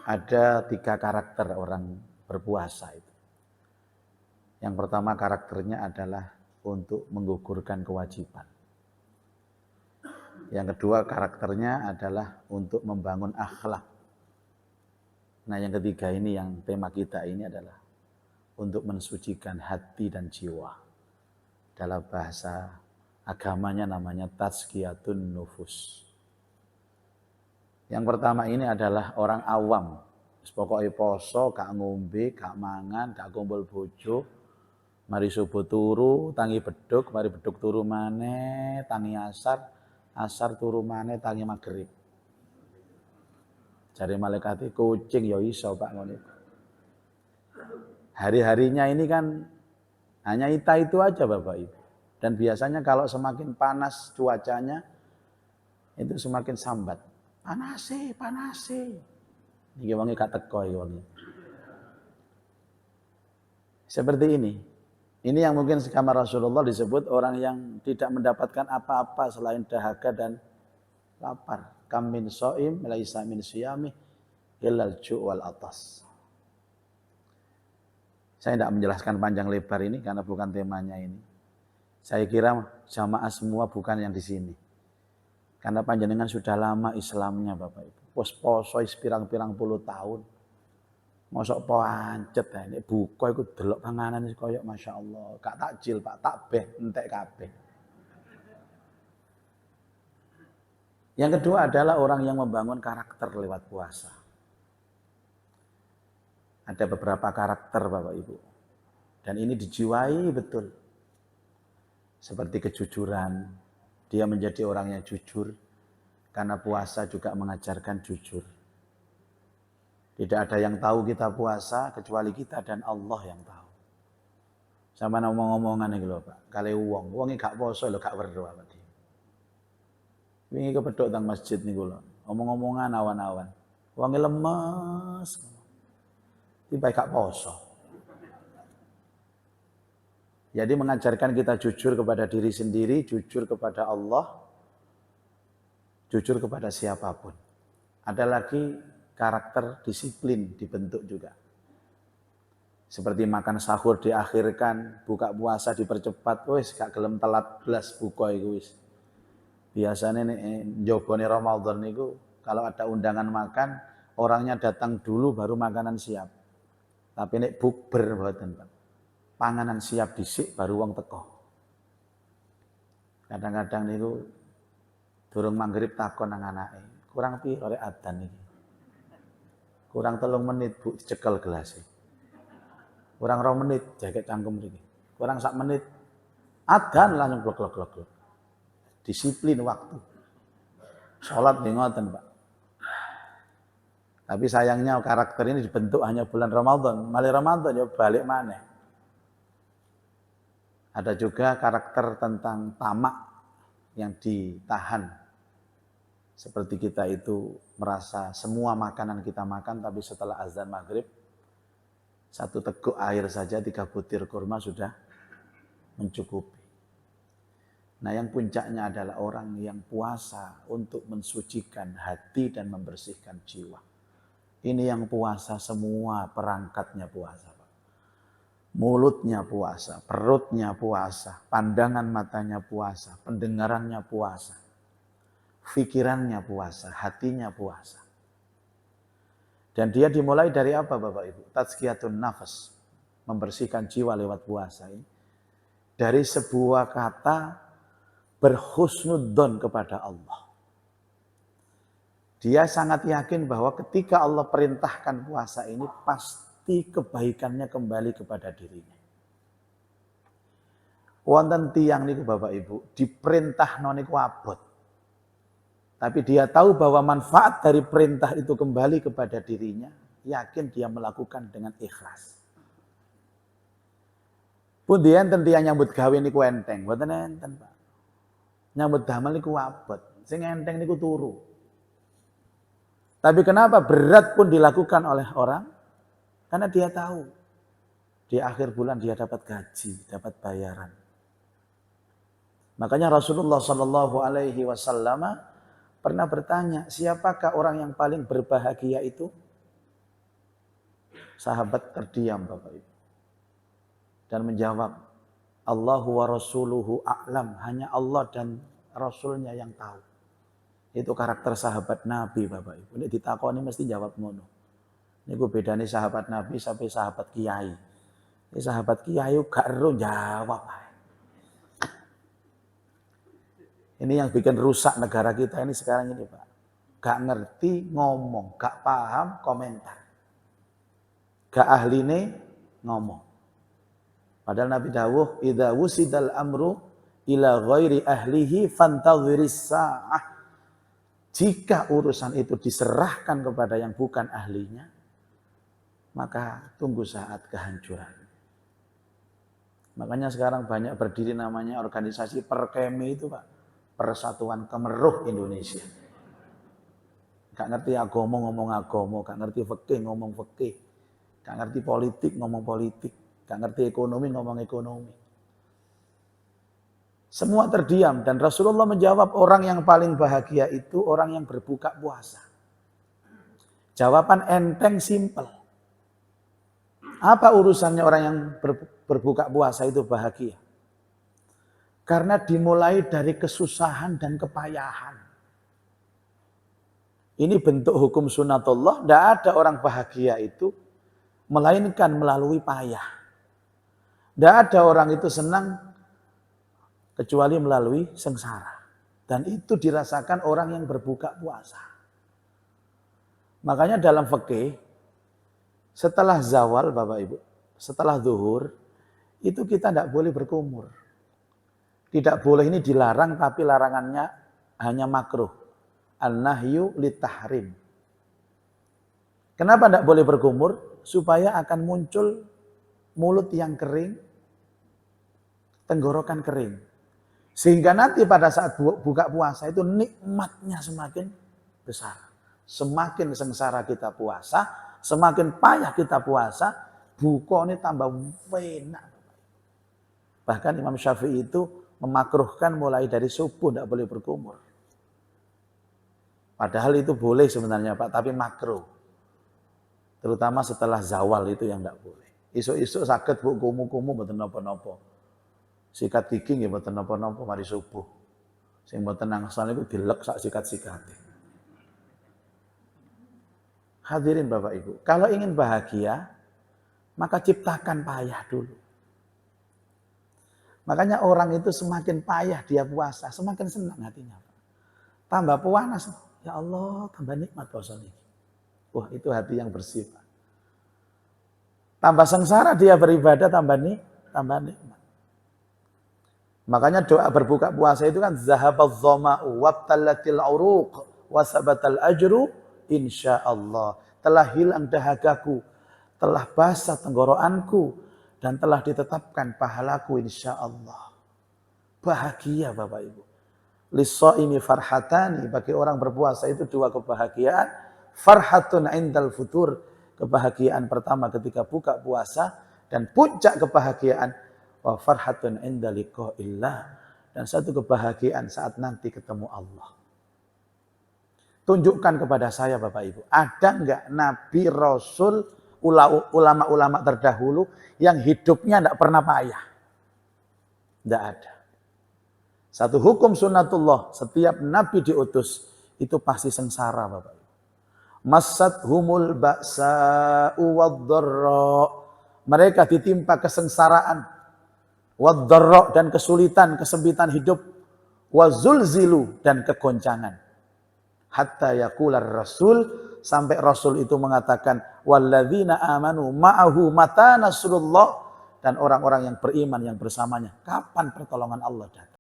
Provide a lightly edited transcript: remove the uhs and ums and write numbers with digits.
Ada 3 karakter orang berpuasa itu. Yang pertama karakternya adalah untuk menggugurkan kewajiban. Yang kedua karakternya adalah untuk membangun akhlak. Nah yang ketiga ini yang tema kita ini adalah untuk mensucikan hati dan jiwa. Dalam bahasa agamanya namanya tazkiyatun nufus. Yang pertama ini adalah orang awam. Pokoknya poso, gak ngombe, gak mangan, gak kumpul bojo. Mari subuh turu, tangi beduk, mari beduk turu maneh, tangi asar, asar turu maneh, tangi maghrib. Jare malaikat kucing ya iso Pak ngono. Hari-harinya ini kan hanya itu aja Bapak Ibu. Dan biasanya kalau semakin panas cuacanya itu semakin sambat. Panase, panase. Iki wonge gak teko iki wonge. Seperti ini. Ini yang mungkin kamar Rasulullah disebut orang yang tidak mendapatkan apa-apa selain dahaga dan lapar. Kam min shaim laisa min siyami illal ju' wal atas. Saya tidak menjelaskan panjang lebar ini karena bukan temanya ini. Saya kira jamaah semua bukan yang di sini. Karena panjenengan sudah lama Islamnya Bapak Ibu. Poso pirang-pirang puluh tahun. Mosok pancet ini buka iku delok panganan koyo masyaallah, gak takjil Pak, takbeh entek kabeh. Yang kedua adalah orang yang membangun karakter lewat puasa. Ada beberapa karakter Bapak Ibu. Dan ini dijiwai betul. Seperti kejujuran, dia menjadi orang yang jujur karena puasa juga mengajarkan jujur. Tidak ada yang tahu kita puasa kecuali kita dan Allah yang tahu. Sama ngomong-ngomongan iki lho Pak, kali wong gak poso lho gak weruh awake dhewe. Wingi kepethuk teng masjid niku lho, omong-omongan awan-awan. Wonge lemes. Tiba gak poso. Jadi mengajarkan kita jujur kepada diri sendiri, jujur kepada Allah, jujur kepada siapapun. Ada lagi karakter disiplin dibentuk juga. Seperti makan sahur diakhirkan, buka puasa dipercepat, wis gak gelem telat belas buka iku wis. Biasanya nih njogone Ramadan niku kalau ada undangan makan, orangnya datang dulu baru makanan siap. Tapi nek bukber mboten, Pak. Panganan siap dhisik baru wong teko. Kadang-kadang niku durung maghrib takon nang anake, kurang piro rek adzan iki? Kurang 3 menit Bu dicekel gelasnya. Kurang 2 menit jaket cangkem mriki. Kurang 1 menit adzan langsung glok. Disiplin waktu. Salat nggih ngoten, Pak. Tapi sayangnya karakter ini dibentuk hanya bulan Ramadan. Malah Ramadan ya balik maneh. Ada juga karakter tentang tamak yang ditahan. Seperti kita itu merasa semua makanan kita makan, tapi setelah azan maghrib, 1 teguk air saja, 3 butir kurma sudah mencukupi. Nah yang puncaknya adalah orang yang puasa untuk mensucikan hati dan membersihkan jiwa. Ini yang puasa semua perangkatnya puasa. Mulutnya puasa, perutnya puasa, pandangan matanya puasa, pendengarannya puasa. Pikirannya puasa, hatinya puasa. Dan dia dimulai dari apa Bapak Ibu? Tazkiyatun nafas. Membersihkan jiwa lewat puasa ini. Dari sebuah kata berhusnudzon kepada Allah. Dia sangat yakin bahwa ketika Allah perintahkan puasa ini pasti kebaikannya kembali kepada dirinya. Wonten tiyang niku Bapak Ibu diperintahno niku abot. Tapi dia tahu bahwa manfaat dari perintah itu kembali kepada dirinya, yakin dia melakukan dengan ikhlas. Pundi enten tiyang nyambut gawe niku enteng, mboten enten, Pak. Nyambut damel niku abot, sing enteng niku turu. Tapi kenapa berat pun dilakukan oleh orang? Karena dia tahu di akhir bulan dia dapat gaji, dapat bayaran. Makanya Rasulullah Shallallahu Alaihi Wasallam pernah bertanya, siapakah orang yang paling berbahagia itu? Sahabat terdiam Bapak Ibu. Dan menjawab, Allahu wa rasuluhu a'lam. Hanya Allah dan Rasulnya yang tahu. Itu karakter sahabat Nabi Bapak Ibu. Ini ditakoni mesti jawab ngono. Ini gue bedanya sahabat Nabi sampai sahabat Kiai. Ini sahabat Kiai gak ero jawab. Ini yang bikin rusak negara kita ini sekarang ini Pak. Gak ngerti ngomong, gak paham komentar. Gak ahline ngomong. Padahal Nabi dawuh, idza wusidal amru ila ghairi ahlihi fantadhiris sa'ah. Jika urusan itu diserahkan kepada yang bukan ahlinya, maka tunggu saat kehancuran. Makanya sekarang banyak berdiri namanya organisasi Perkemi itu Pak. Persatuan Kemeruh Indonesia. Gak ngerti agama ngomong agama, gak ngerti fikih ngomong fikih, gak ngerti politik ngomong politik, gak ngerti ekonomi ngomong ekonomi. Semua terdiam dan Rasulullah menjawab orang yang paling bahagia itu orang yang berbuka puasa. Jawaban enteng simpel. Apa urusannya orang yang berbuka puasa itu bahagia? Karena dimulai dari kesusahan dan kepayahan. Ini bentuk hukum sunatullah, tidak ada orang bahagia itu melainkan melalui payah. Tidak ada orang itu senang kecuali melalui sengsara. Dan itu dirasakan orang yang berbuka puasa. Makanya dalam fikih, setelah zawal Bapak Ibu, setelah zuhur, itu kita tidak boleh berkumur. Tidak boleh ini dilarang, tapi larangannya hanya makruh. An-nahyu litahrim. Kenapa tidak boleh berkumur? Supaya akan muncul mulut yang kering, tenggorokan kering. Sehingga nanti pada saat buka puasa itu nikmatnya semakin besar. Semakin sengsara kita puasa, semakin payah kita puasa, buka ini tambah enak. Bahkan Imam Syafi'i itu memakruhkan mulai dari subuh tidak boleh berkumur. Padahal itu boleh sebenarnya Pak, tapi makruh. Terutama setelah zawal itu yang tidak boleh. Isuk-isuk sakit bu kumu-kumu mboten napa-napa. Sikat gigi nggih mboten napa-napa mari subuh. Sing mboten angsal niku dilek sak sikat-sikate. Hadirin Bapak Ibu, kalau ingin bahagia, maka ciptakan payah dulu. Makanya orang itu semakin payah dia puasa, semakin senang hatinya. Tambah panas, ya Allah, tambah nikmat puasa ini. Wah, itu hati yang bersih, Pak. Tambah sengsara dia beribadah, tambah nikmat. Makanya doa berbuka puasa itu kan zahabadz dhama'u wabtallatil uruq wasabatal ajru insyaallah. Telah hilang dahagaku, telah basah tenggorokanku dan telah ditetapkan pahalaku insyaallah. Bahagia Bapak Ibu. Lis-shaimi farhatani, bagi orang berpuasa itu dua kebahagiaan. Farhatun indal futur, kebahagiaan pertama ketika buka puasa, dan puncak kebahagiaan wa farhatun inda liqa'illah, dan satu kebahagiaan saat nanti ketemu Allah. Tunjukkan kepada saya Bapak Ibu, ada enggak Nabi, Rasul, ulama-ulama terdahulu yang hidupnya tidak pernah payah? Tidak ada. Satu hukum sunnatullah, setiap Nabi diutus itu pasti sengsara Bapak Ibu. Masat humul ba'sa'u wad-dharra. Mereka ditimpa kesengsaraan, wad-dharra, dan kesulitan, kesempitan hidup, wazulzilu, dan kegoncangan. Hatta yaqular rasul, sampai Rasul itu mengatakan walladzina amanu ma'ahu mata nasrullah, dan orang-orang yang beriman yang bersamanya, kapan pertolongan Allah datang?